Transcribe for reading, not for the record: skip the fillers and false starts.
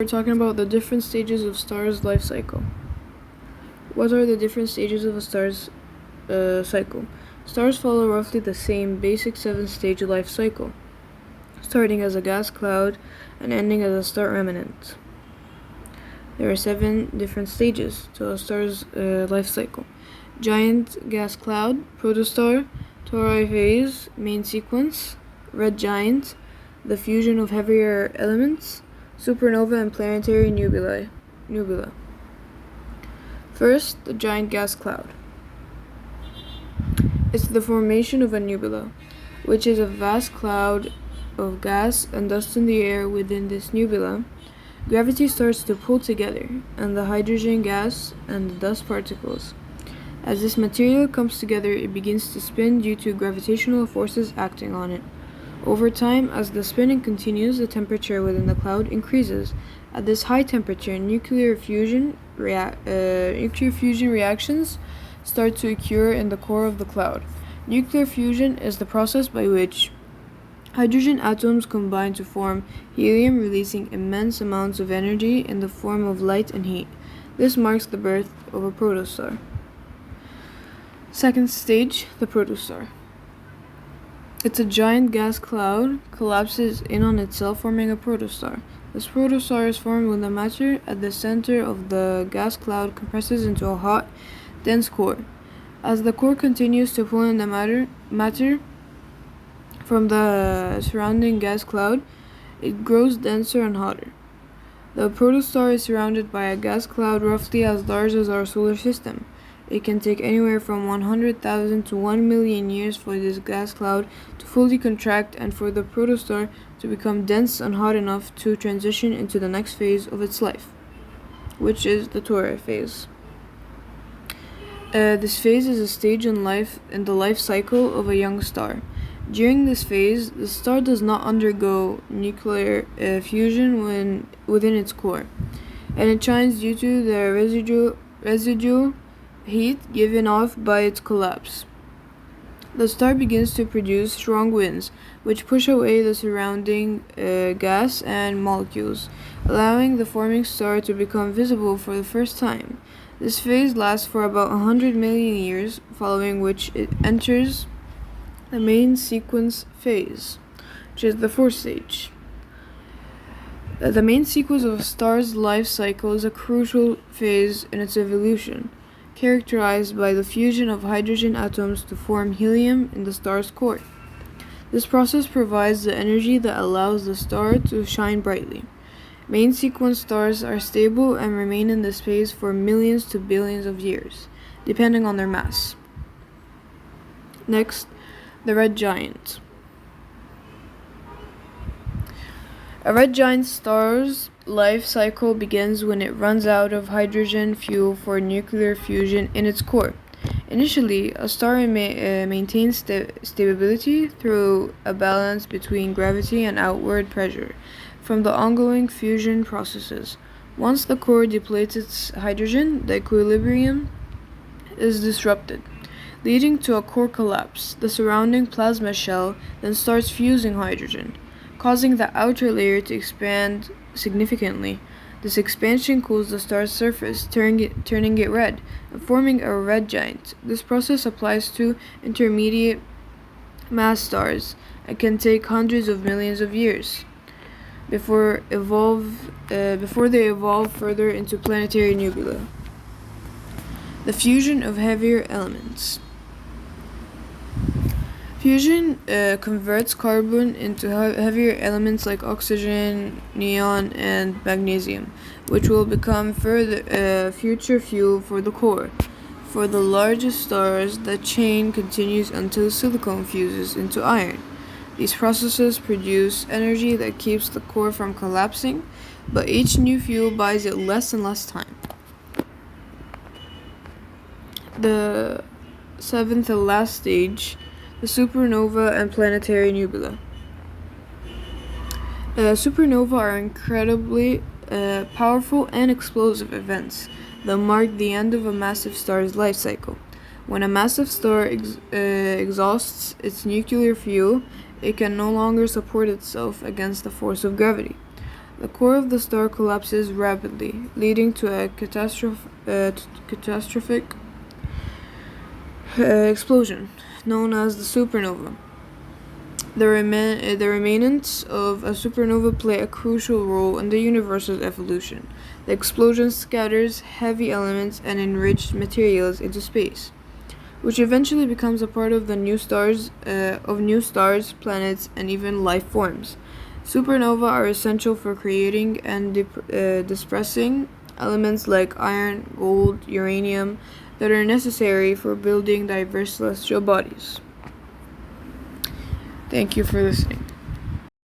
We're talking about the different stages of stars' life cycle. What are the different stages of a star's cycle? Stars follow roughly the same basic 7-stage life cycle, starting as a gas cloud and ending as a star remnant. There are 7 different stages to a star's life cycle: giant gas cloud, protostar, Tauri phase, main sequence, red giant, the fusion of heavier elements, supernova, and planetary nebula. First, the giant gas cloud. It's the formation of a nebula, which is a vast cloud of gas and dust in the air. Within this nebula, gravity starts to pull together, and the hydrogen gas and the dust particles. As this material comes together, it begins to spin due to gravitational forces acting on it. Over time, as the spinning continues, the temperature within the cloud increases. At this high temperature, nuclear fusion reactions start to occur in the core of the cloud. Nuclear fusion is the process by which hydrogen atoms combine to form helium, releasing immense amounts of energy in the form of light and heat. This marks the birth of a protostar. Second stage, the protostar. It's a giant gas cloud collapses in on itself, forming a protostar. This protostar is formed when the matter at the center of the gas cloud compresses into a hot, dense core. As the core continues to pull in the matter from the surrounding gas cloud, it grows denser and hotter. The protostar is surrounded by a gas cloud roughly as large as our solar system. It can take anywhere from 100,000 to 1 million years for this gas cloud to fully contract and for the protostar to become dense and hot enough to transition into the next phase of its life, which is the Tauri phase. This phase is a stage in the life cycle of a young star. During this phase, the star does not undergo nuclear fusion within its core, and it shines due to the residual heat given off by its collapse. The star begins to produce strong winds, which push away the surrounding gas and molecules, allowing the forming star to become visible for the first time. This phase lasts for about 100 million years, following which it enters the main sequence phase, which is the fourth stage. The main sequence of a star's life cycle is a crucial phase in its evolution, characterized by the fusion of hydrogen atoms to form helium in the star's core. This process provides the energy that allows the star to shine brightly. Main sequence stars are stable and remain in this phase for millions to billions of years, depending on their mass. Next, the red giant. A red giant star's life cycle begins when it runs out of hydrogen fuel for nuclear fusion in its core. Initially, a star maintains stability through a balance between gravity and outward pressure from the ongoing fusion processes. Once the core depletes its hydrogen, the equilibrium is disrupted, leading to a core collapse. The surrounding plasma shell then starts fusing hydrogen, causing the outer layer to expand significantly. This expansion cools the star's surface, turning it red, and forming a red giant. This process applies to intermediate mass stars and can take hundreds of millions of years before they evolve further into planetary nebula. The fusion of heavier elements. Fusion converts carbon into heavier elements like oxygen, neon, and magnesium, which will become future fuel for the core. For the largest stars, the chain continues until silicon fuses into iron. These processes produce energy that keeps the core from collapsing, but each new fuel buys it less and less time. The seventh and last stage, the supernova and planetary nebula. Supernova are incredibly powerful and explosive events that mark the end of a massive star's life cycle. When a massive star exhausts its nuclear fuel, it can no longer support itself against the force of gravity. The core of the star collapses rapidly, leading to a catastrophic explosion, known as the supernova. The remnants of a supernova play a crucial role in the universe's evolution. The explosion scatters heavy elements and enriched materials into space, which eventually becomes a part of new stars, planets, and even life forms. Supernovae are essential for creating and dispersing elements like iron, gold, uranium that are necessary for building diverse celestial bodies. Thank you for listening.